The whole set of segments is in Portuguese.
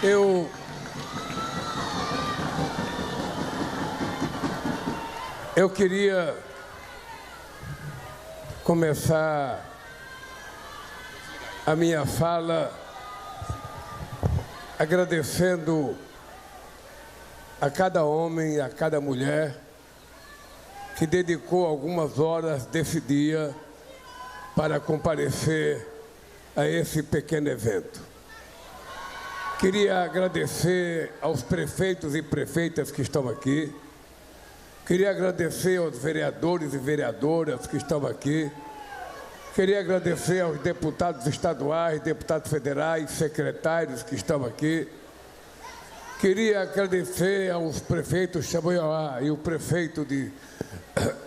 Eu queria começar a minha fala agradecendo a cada homem e a cada mulher que dedicou algumas horas desse dia para comparecer a esse pequeno evento. Queria agradecer aos prefeitos e prefeitas que estão aqui. Queria agradecer aos vereadores e vereadoras que estão aqui. Queria agradecer aos deputados estaduais, deputados federais, secretários que estão aqui. Queria agradecer aos prefeitos Chamoioá e o prefeito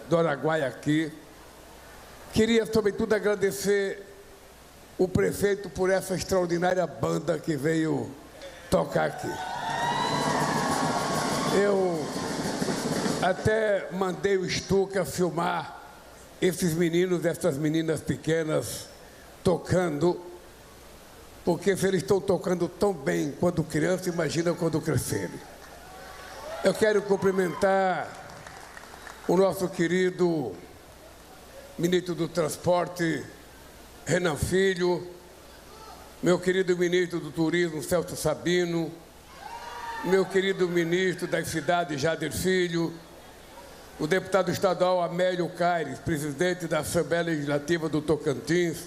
do Araguaia aqui. Queria, sobretudo, agradecer o prefeito por essa extraordinária banda que veio tocar aqui. Eu até mandei o Stuka filmar esses meninos, essas meninas pequenas tocando, porque se eles estão tocando tão bem quando criança, imagina quando crescerem. Eu quero cumprimentar o nosso querido ministro do Transporte, Renan Filho, meu querido ministro do Turismo, Celso Sabino, meu querido ministro das Cidades, Jader Filho, o deputado estadual Amélio Caires, presidente da Assembleia Legislativa do Tocantins,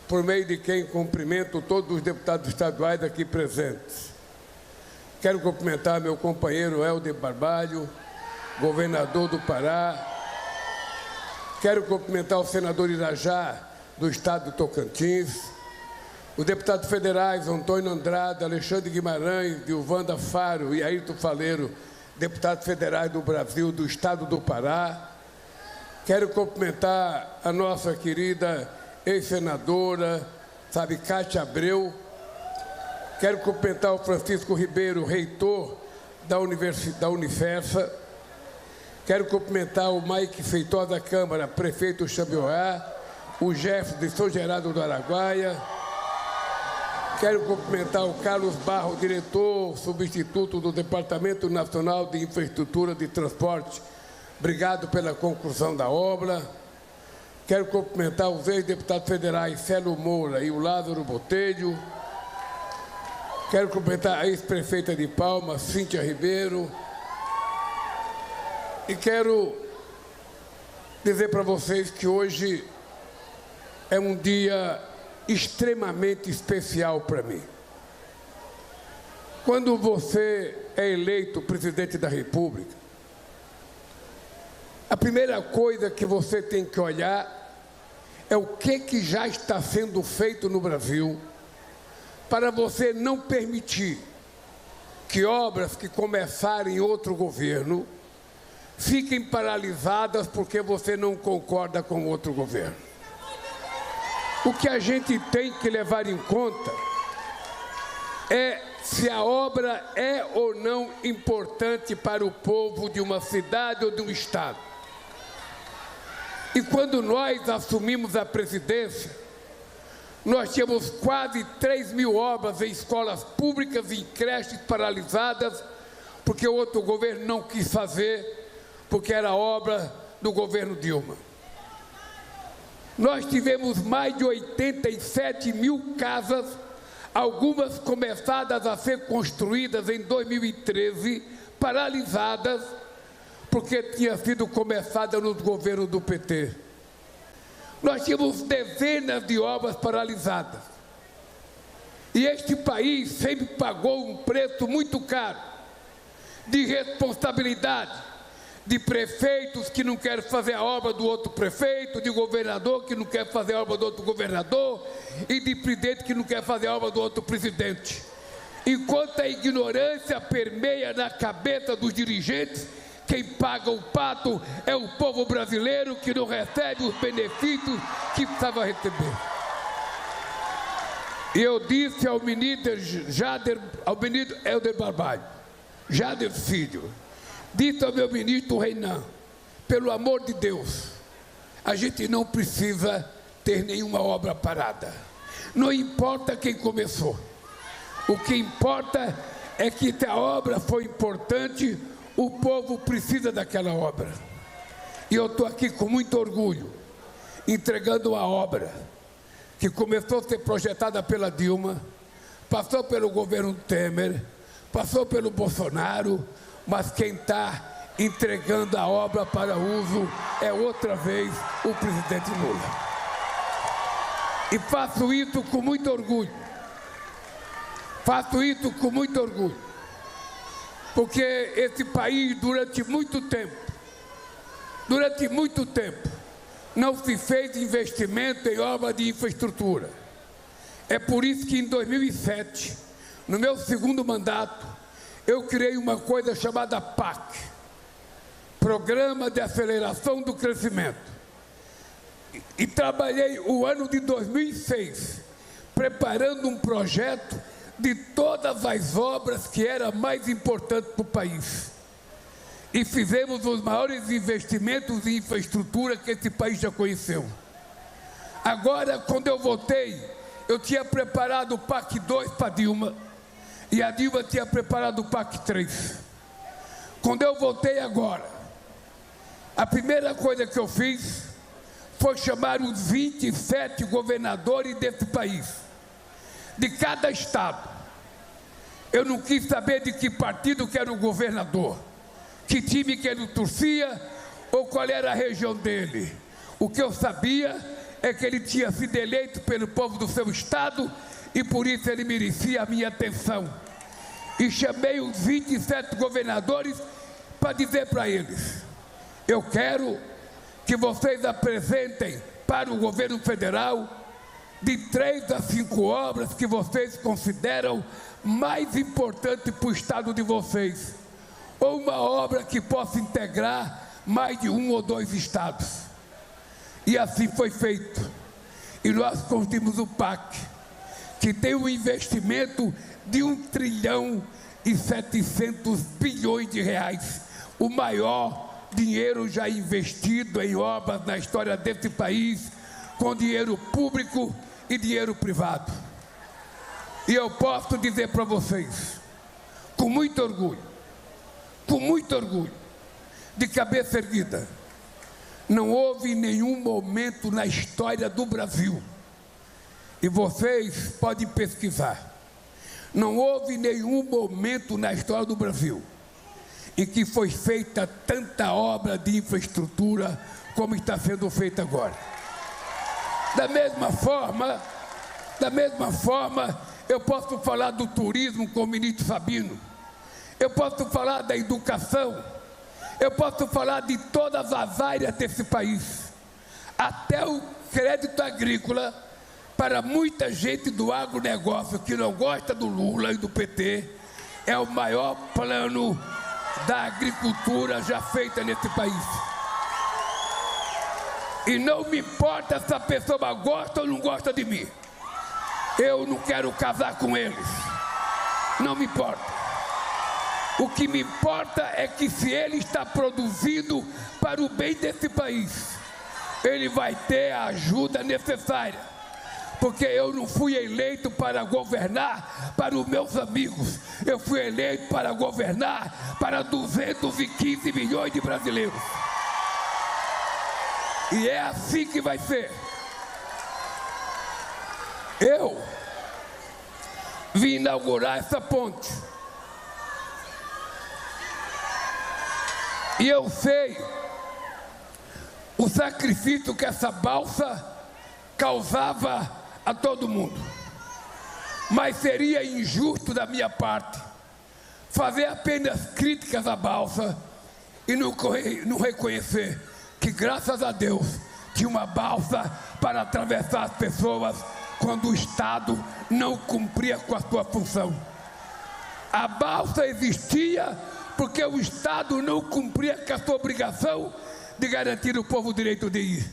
por meio de quem cumprimento todos os deputados estaduais aqui presentes. Quero cumprimentar meu companheiro Helder Barbalho, governador do Pará. Quero cumprimentar o senador Irajá, do estado do Tocantins, os deputados federais Antônio Andrade, Alexandre Guimarães, Dilvanda Faro e Ayrton Faleiro, deputados federais do Brasil, do estado do Pará. Quero cumprimentar a nossa querida ex-senadora, Cátia Abreu. Quero cumprimentar o Francisco Ribeiro, reitor da Unifesa. Quero cumprimentar o Mike Feitosa da Câmara, prefeito Chamoioá, o Jefferson de São Geraldo do Araguaia. Quero cumprimentar o Carlos Barro, diretor substituto do Departamento Nacional de Infraestrutura de Transporte. Obrigado pela conclusão da obra. Quero cumprimentar os ex-deputados federais Célio Moura e o Lázaro Botelho. Quero cumprimentar a ex-prefeita de Palmas, Cíntia Ribeiro. E quero dizer para vocês que hoje é um dia extremamente especial para mim. Quando você é eleito presidente da República, a primeira coisa que você tem que olhar é o que já está sendo feito no Brasil para você não permitir que obras que começarem em outro governo fiquem paralisadas porque você não concorda com outro governo. O que a gente tem que levar em conta é se a obra é ou não importante para o povo de uma cidade ou de um estado. E quando nós assumimos a presidência, nós tínhamos quase 3.000 obras em escolas públicas e em creches paralisadas, porque o outro governo não quis fazer, porque era obra do governo Dilma. Nós tivemos mais de 87.000 casas, algumas começadas a ser construídas em 2013, paralisadas, porque tinha sido começada nos governos do PT. Nós tínhamos dezenas de obras paralisadas. E este país sempre pagou um preço muito caro de responsabilidade, de prefeitos que não querem fazer a obra do outro prefeito, de governador que não quer fazer a obra do outro governador e de presidente que não quer fazer a obra do outro presidente. Enquanto a ignorância permeia na cabeça dos dirigentes, quem paga o pato é o povo brasileiro que não recebe os benefícios que precisava receber. E eu disse ao ministro Helder Barbalho, Jader Filho, disse ao meu ministro Renan, pelo amor de Deus, a gente não precisa ter nenhuma obra parada. Não importa quem começou. O que importa é que se a obra foi importante, o povo precisa daquela obra. E eu estou aqui com muito orgulho, entregando uma obra que começou a ser projetada pela Dilma, passou pelo governo Temer, passou pelo Bolsonaro, mas quem está entregando a obra para uso é outra vez o presidente Lula. E faço isso com muito orgulho. Faço isso com muito orgulho. Porque esse país, durante muito tempo, não se fez investimento em obra de infraestrutura. É por isso que em 2007, no meu segundo mandato, eu criei uma coisa chamada PAC, Programa de Aceleração do Crescimento. E trabalhei o ano de 2006, preparando um projeto de todas as obras que eram mais importantes para o país. E fizemos os maiores investimentos em infraestrutura que esse país já conheceu. Agora, quando eu voltei, eu tinha preparado o PAC 2 para a Dilma, e a Dilma tinha preparado o PAC 3. Quando eu voltei agora, a primeira coisa que eu fiz foi chamar os 27 governadores desse país, de cada estado. Eu não quis saber de que partido que era o governador, que time que ele torcia ou qual era a região dele. O que eu sabia é que ele tinha sido eleito pelo povo do seu estado e por isso ele merecia a minha atenção. E chamei os 27 governadores para dizer para eles: eu quero que vocês apresentem para o governo federal de 3 a 5 obras que vocês consideram mais importantes para o estado de vocês, ou uma obra que possa integrar mais de 1 ou 2 estados. E assim foi feito. E nós construímos o PAC, que tem um investimento de 1 trilhão e 700 bilhões de reais, o maior dinheiro já investido em obras na história desse país, com dinheiro público e dinheiro privado. E eu posso dizer para vocês, com muito orgulho, de cabeça erguida, não houve nenhum momento na história do Brasil, e vocês podem pesquisar, não houve nenhum momento na história do Brasil em que foi feita tanta obra de infraestrutura como está sendo feita agora. Da mesma forma, eu posso falar do turismo com o ministro Sabino, eu posso falar da educação, eu posso falar de todas as áreas desse país, até o crédito agrícola, para muita gente do agronegócio que não gosta do Lula e do PT, é o maior plano da agricultura já feita nesse país. E não me importa se a pessoa gosta ou não gosta de mim. Eu não quero casar com eles. Não me importa. O que me importa é que se ele está produzindo para o bem desse país, ele vai ter a ajuda necessária. Porque eu não fui eleito para governar para os meus amigos. Eu fui eleito para governar para 215 milhões de brasileiros. E é assim que vai ser. Eu vim inaugurar essa ponte. E eu sei o sacrifício que essa balsa causava a todo mundo. Mas seria injusto da minha parte fazer apenas críticas à balsa e não reconhecer que, graças a Deus, tinha uma balsa para atravessar as pessoas quando o Estado não cumpria com a sua função. A balsa existia porque o Estado não cumpria com a sua obrigação de garantir ao povo o direito de ir.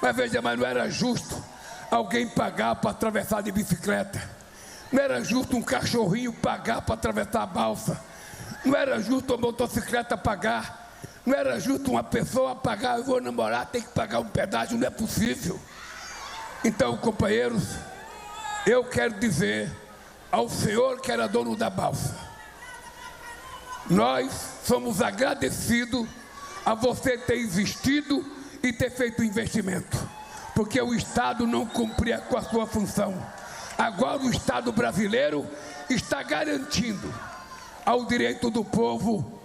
Mas veja, mas não era justo alguém pagar para atravessar de bicicleta. Não era justo um cachorrinho pagar para atravessar a balsa. Não era justo uma motocicleta pagar. Não era justo uma pessoa pagar, eu vou namorar, tem que pagar um pedágio, não é possível. Então, companheiros, eu quero dizer ao senhor que era dono da balsa. Nós somos agradecidos a você ter existido e ter feito investimento, porque o Estado não cumpria com a sua função. Agora o Estado brasileiro está garantindo ao direito do povo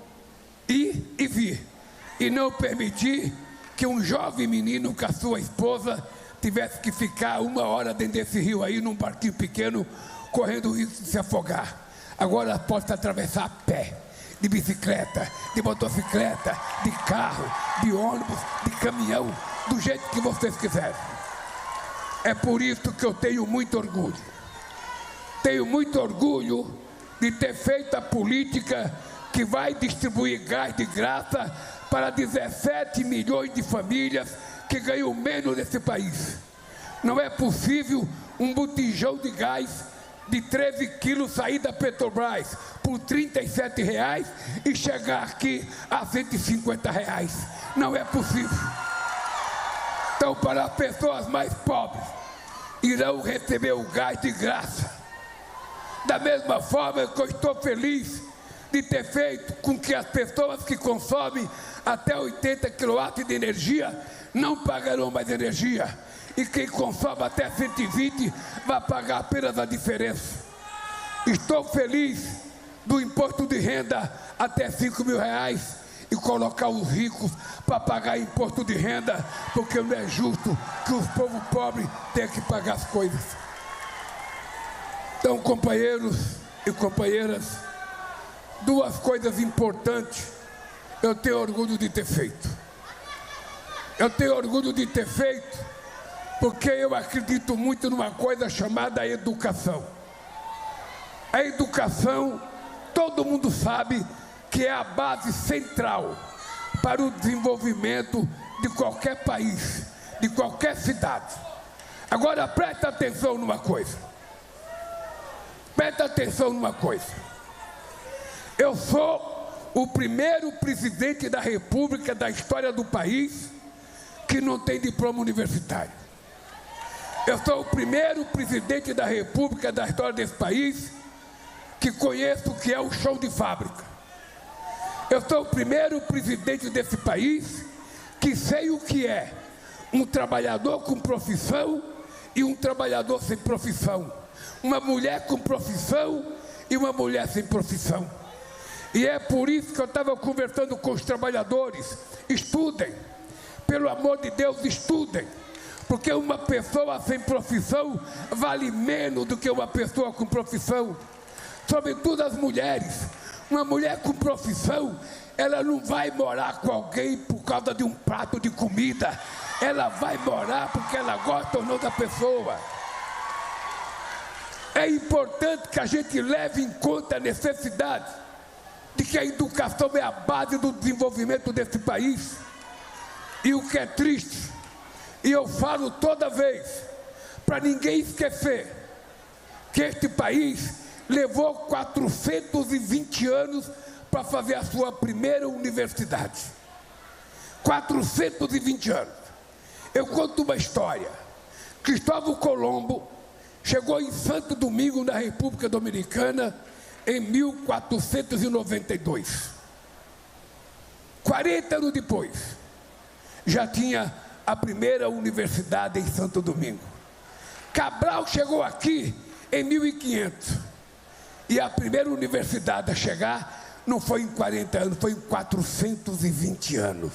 ir e vir, e não permitir que um jovem menino com a sua esposa tivesse que ficar 1 hora dentro desse rio aí, num barquinho pequeno, correndo o risco de se afogar. Agora pode atravessar a pé, de bicicleta, de motocicleta, de carro, de ônibus, de caminhão, do jeito que vocês quiserem. É por isso que eu tenho muito orgulho. Tenho muito orgulho de ter feito a política que vai distribuir gás de graça para 17 milhões de famílias que ganham menos nesse país. Não é possível um botijão de gás de 13 quilos sair da Petrobras por R$ 37 e chegar aqui a R$ 150. Não é possível. Então, para as pessoas mais pobres, irão receber o gás de graça. Da mesma forma que eu estou feliz de ter feito com que as pessoas que consomem até 80 kW de energia não pagarão mais energia. E quem consome até 120 vai pagar apenas a diferença. Estou feliz do imposto de renda até R$ 5.000 e colocar os ricos para pagar imposto de renda, porque não é justo que os povos pobres tenham que pagar as coisas. Então, companheiros e companheiras, 2 coisas importantes eu tenho orgulho de ter feito. Eu tenho orgulho de ter feito porque eu acredito muito numa coisa chamada educação. A educação, todo mundo sabe que é a base central para o desenvolvimento de qualquer país, de qualquer cidade. Agora presta atenção numa coisa. Presta atenção numa coisa. Eu sou o primeiro presidente da República da história do país que não tem diploma universitário. Eu sou o primeiro presidente da República da história desse país que conheço o que é o chão de fábrica. Eu sou o primeiro presidente desse país que sei o que é um trabalhador com profissão e um trabalhador sem profissão. Uma mulher com profissão e uma mulher sem profissão. E é por isso que eu estava conversando com os trabalhadores. Estudem. Pelo amor de Deus, estudem. Porque uma pessoa sem profissão vale menos do que uma pessoa com profissão. Sobretudo as mulheres. Uma mulher com profissão, ela não vai morar com alguém por causa de um prato de comida. Ela vai morar porque ela gosta ou não da pessoa. É importante que a gente leve em conta a necessidade de que a educação é a base do desenvolvimento desse país. E o que é triste, e eu falo toda vez, para ninguém esquecer, que este país levou 420 anos para fazer a sua primeira universidade. 420 anos. Eu conto uma história. Cristóvão Colombo chegou em Santo Domingo, na República Dominicana, em 1492. 40 anos depois, já tinha a primeira universidade em Santo Domingo. Cabral chegou aqui em 1500. E a primeira universidade a chegar não foi em 40 anos, foi em 420 anos.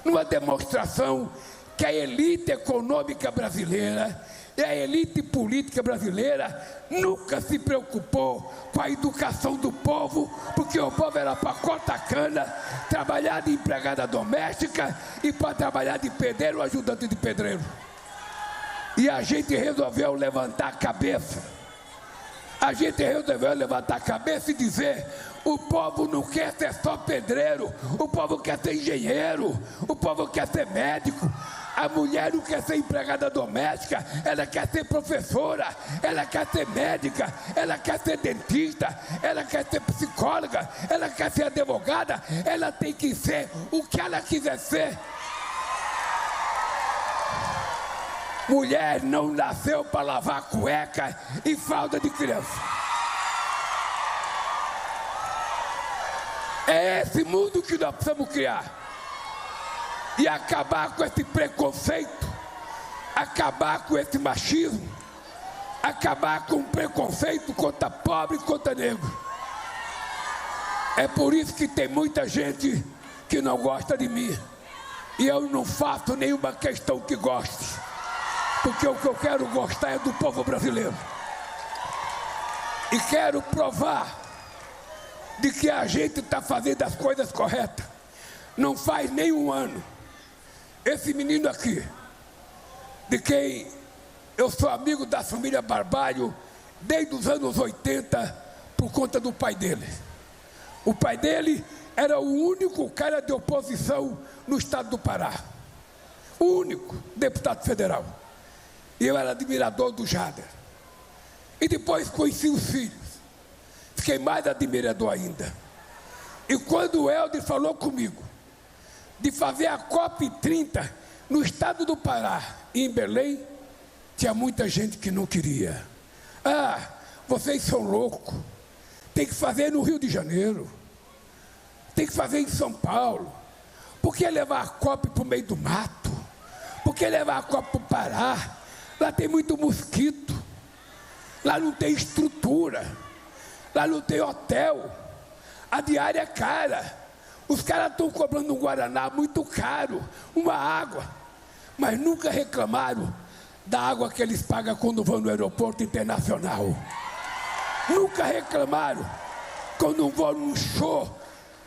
Numa demonstração que a elite econômica brasileira e a elite política brasileira nunca se preocupou com a educação do povo, porque o povo era para cortar cana, trabalhar de empregada doméstica e para trabalhar de pedreiro ou ajudante de pedreiro. E a gente resolveu levantar a cabeça. A gente resolveu levantar a cabeça e dizer: o povo não quer ser só pedreiro, o povo quer ser engenheiro, o povo quer ser médico. A mulher não quer ser empregada doméstica, ela quer ser professora, ela quer ser médica, ela quer ser dentista, ela quer ser psicóloga, ela quer ser advogada, ela tem que ser o que ela quiser ser. Mulher não nasceu para lavar cueca e fralda de criança. esse mundo que nós precisamos criar. E acabar com esse preconceito, acabar com esse machismo, acabar com o preconceito contra pobre e contra negro. É por isso que tem muita gente que não gosta de mim. E eu não faço nenhuma questão que goste. Porque o que eu quero gostar é do povo brasileiro. E quero provar de que a gente está fazendo as coisas corretas. Não faz nem um ano. Esse menino aqui, de quem eu sou amigo da família Barbalho desde os anos 80, por conta do pai dele. O pai dele era o único cara de oposição no estado do Pará. O único deputado federal. E eu era admirador do Jader. E depois conheci os filhos. Fiquei mais admirador ainda. E quando o Helder falou comigo de fazer a COP30 no estado do Pará e em Belém, tinha muita gente que não queria. Ah, vocês são loucos. Tem que fazer no Rio de Janeiro. Tem que fazer em São Paulo. Por que levar a COP para o meio do mato? Por que levar a COP para o Pará? Lá tem muito mosquito. Lá não tem estrutura. Lá não tem hotel. A diária é cara. Os caras estão cobrando um Guaraná muito caro. Uma água. Mas nunca reclamaram da água que eles pagam quando vão no aeroporto internacional. Nunca reclamaram quando vão num show.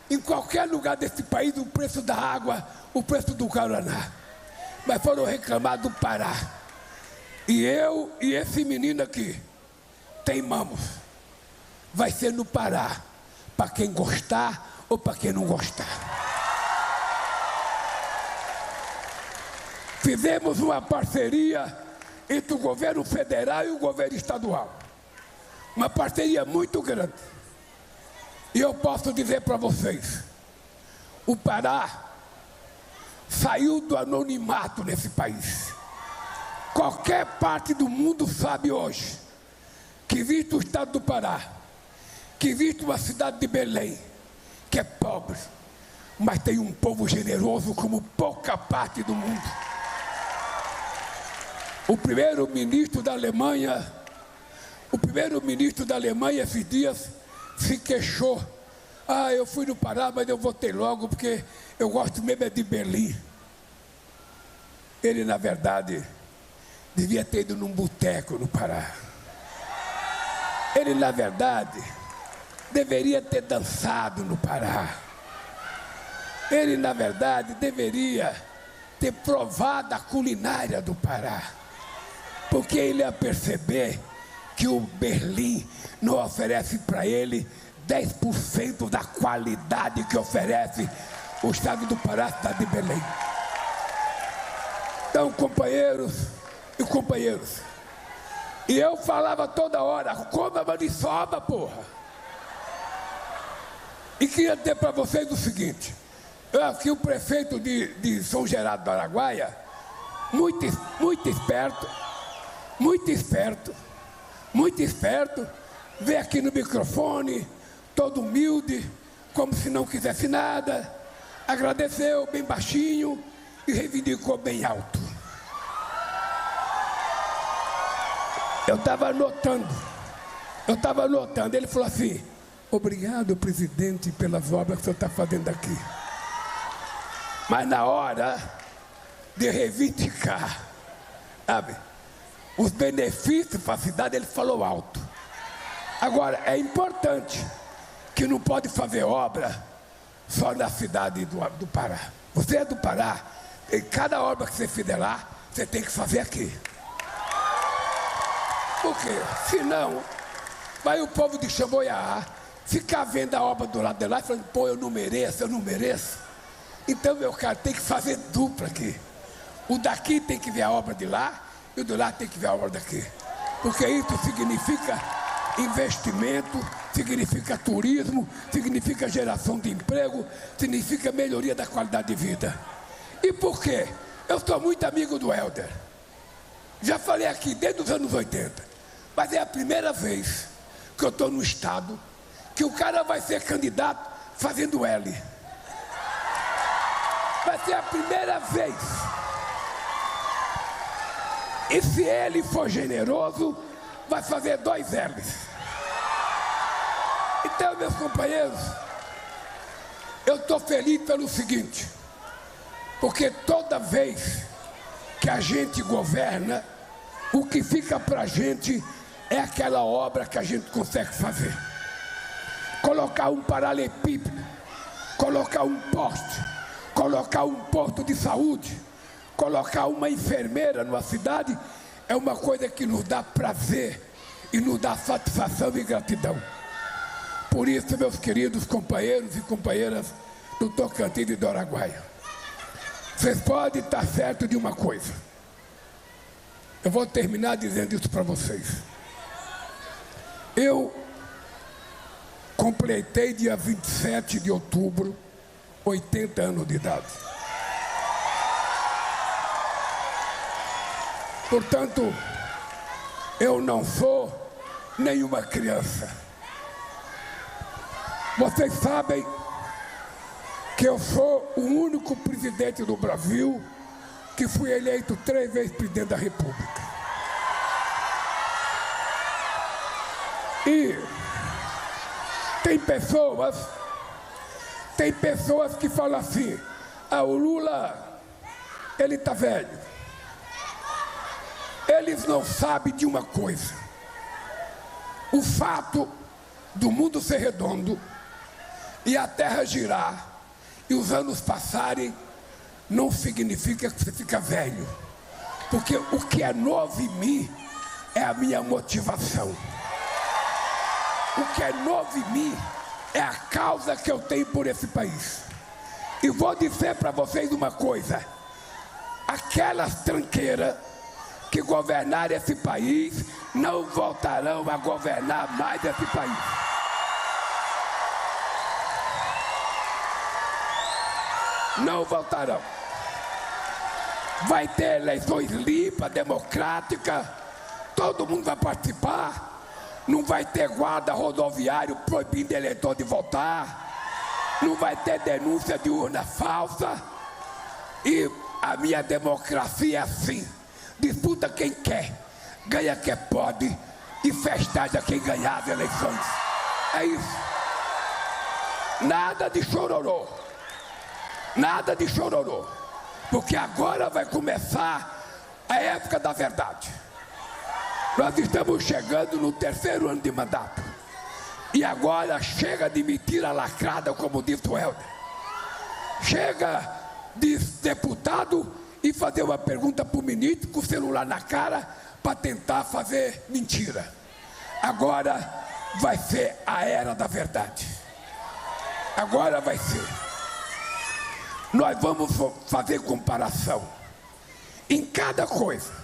Em qualquer lugar desse país, o preço da água, o preço do Guaraná. Mas foram reclamar do Pará. E eu e esse menino aqui, teimamos. Vai ser no Pará, para quem gostar ou para quem não gostar. Fizemos uma parceria entre o governo federal e o governo estadual. Uma parceria muito grande. E eu posso dizer para vocês, o Pará saiu do anonimato nesse país. Qualquer parte do mundo sabe hoje que existe o estado do Pará, que existe uma cidade de Belém, que é pobre, mas tem um povo generoso como pouca parte do mundo. O primeiro-ministro da Alemanha esses dias se queixou. Ah, eu fui no Pará, mas eu voltei logo porque eu gosto mesmo é de Belém. Ele, na verdade, devia ter ido num boteco no Pará. Ele, na verdade, deveria ter dançado no Pará. Ele, na verdade, deveria ter provado a culinária do Pará. Porque ele ia perceber que o Berlim não oferece para ele 10% da qualidade que oferece o estado do Pará, a cidade de Belém. Então, companheiros e companheiros, e eu falava toda hora, coma maniçoba, porra. E queria dizer para vocês o seguinte, aqui o prefeito de São Gerardo do Araguaia, muito esperto, veio aqui no microfone, todo humilde, como se não quisesse nada, agradeceu bem baixinho e reivindicou bem alto. Eu estava anotando, ele falou assim, obrigado, presidente, pelas obras que o senhor está fazendo aqui. Mas na hora de reivindicar, sabe, os benefícios para a cidade, ele falou alto. Agora, é importante que não pode fazer obra só na cidade do Pará. Você é do Pará, e cada obra que você fizer lá, você tem que fazer aqui. Porque, senão, vai o povo de Xamboiá ficar vendo a obra do lado de lá e falando, pô, eu não mereço. Então, meu cara, tem que fazer dupla aqui. O daqui tem que ver a obra de lá, e o do lado tem que ver a obra daqui. Porque isso significa investimento, significa turismo, significa geração de emprego, significa melhoria da qualidade de vida. E por quê? Eu sou muito amigo do Helder. Já falei aqui desde os anos 80. Mas é a primeira vez que eu estou no estado que o cara vai ser candidato fazendo L. Vai ser a primeira vez. E se ele for generoso, vai fazer 2 L's. Então, meus companheiros, eu estou feliz pelo seguinte, porque toda vez que a gente governa, o que fica para a gente é aquela obra que a gente consegue fazer. Colocar um paralelepípedo, colocar um poste, colocar um posto de saúde, colocar uma enfermeira numa cidade, é uma coisa que nos dá prazer e nos dá satisfação e gratidão. Por isso, meus queridos companheiros e companheiras do Tocantins e do Araguaia, vocês podem estar certos de uma coisa. Eu vou terminar dizendo isso para vocês. Eu completei dia 27 de outubro 80 anos de idade. Portanto, eu não sou nenhuma criança. Vocês sabem que eu sou o único presidente do Brasil que fui eleito 3 vezes presidente da República. E tem pessoas que falam assim, o Lula, ele está velho. Eles não sabem de uma coisa. O fato do mundo ser redondo e a terra girar e os anos passarem não significa que você fica velho. Porque o que é novo em mim é a minha motivação. O que é novo em mim é a causa que eu tenho por esse país. E vou dizer para vocês uma coisa. Aquelas tranqueiras que governaram esse país não voltarão a governar mais esse país. Não voltarão. Vai ter eleições limpas, democráticas, todo mundo vai participar. Não vai ter guarda rodoviário proibindo eleitor de votar. Não vai ter denúncia de urna falsa. E a minha democracia é assim. Disputa quem quer, ganha quem pode e festeja quem ganhar as eleições. É isso. Nada de chororô. Nada de chororô. Porque agora vai começar a época da verdade. Nós estamos chegando no 3º ano de mandato. E agora chega de mentira lacrada, como disse o Helder. Chega de deputado e fazer uma pergunta para o ministro com o celular na cara para tentar fazer mentira. Agora vai ser a era da verdade. Agora vai ser. Nós vamos fazer comparação em cada coisa.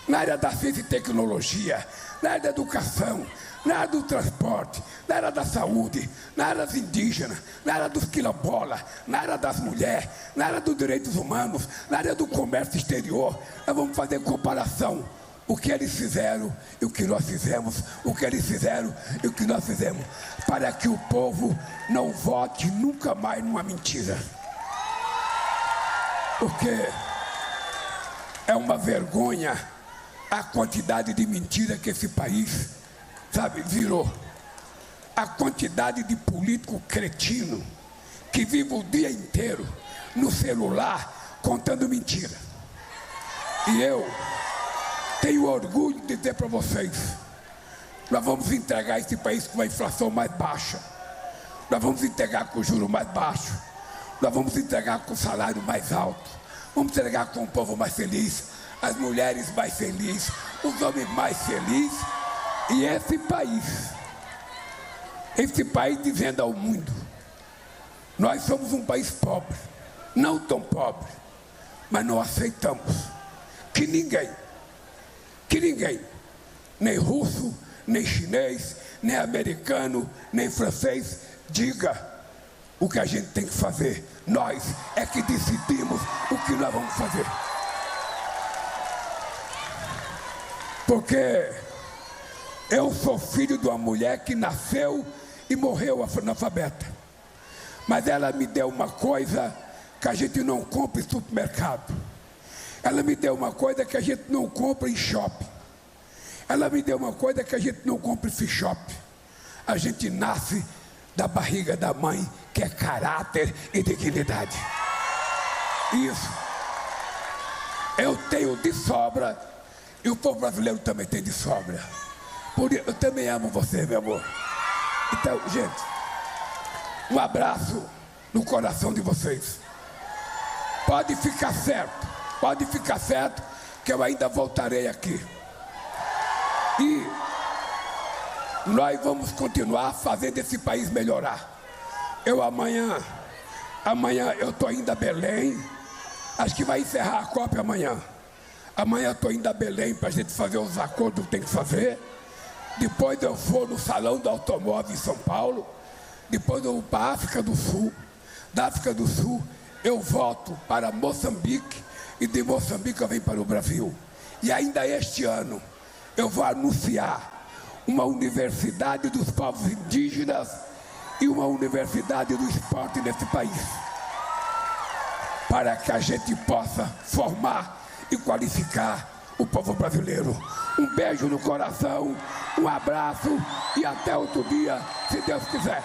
Na área da ciência e tecnologia, na área da educação, na área do transporte, na área da saúde, na área dos indígenas, na área dos quilombolas, na área das mulheres, na área dos direitos humanos, na área do comércio exterior. Nós vamos fazer comparação. O que eles fizeram e o que nós fizemos, o que eles fizeram e o que nós fizemos, para que o povo não vote nunca mais numa mentira. Porque é uma vergonha a quantidade de mentira que esse país, virou. A quantidade de político cretino que vive o dia inteiro no celular contando mentira. E eu tenho orgulho de dizer para vocês, nós vamos entregar esse país com a inflação mais baixa, nós vamos entregar com o juro mais baixo, nós vamos entregar com o salário mais alto, vamos entregar com o povo mais feliz, as mulheres mais felizes, os homens mais felizes. E esse país dizendo ao mundo, nós somos um país pobre, não tão pobre, mas não aceitamos que ninguém, nem russo, nem chinês, nem americano, nem francês, diga o que a gente tem que fazer. Nós é que decidimos o que nós vamos fazer. Porque eu sou filho de uma mulher que nasceu e morreu analfabeta. mas ela me deu uma coisa que a gente não compra em supermercado. Ela me deu uma coisa que a gente não compra em shopping. Ela me deu uma coisa que a gente não compra em free shop. A gente nasce da barriga da mãe, que é caráter e dignidade. Isso. Eu tenho de sobra, e o povo brasileiro também tem de sobra. Por isso, eu também amo você, meu amor. Então, gente, um abraço no coração de vocês. Pode ficar certo que eu ainda voltarei aqui. E nós vamos continuar fazendo esse país melhorar. Eu amanhã eu estou indo a Belém. Acho que vai encerrar a COP amanhã. Amanhã eu estou indo a Belém para a gente fazer os acordos que tem que fazer. Depois eu vou no Salão do Automóvel em São Paulo. Depois eu vou para a África do Sul. Da África do Sul eu volto para Moçambique. E de Moçambique eu venho para o Brasil. E ainda este ano eu vou anunciar uma universidade dos povos indígenas e uma universidade do esporte nesse país, para que a gente possa formar e qualificar o povo brasileiro. Um beijo no coração, um abraço e até outro dia, se Deus quiser.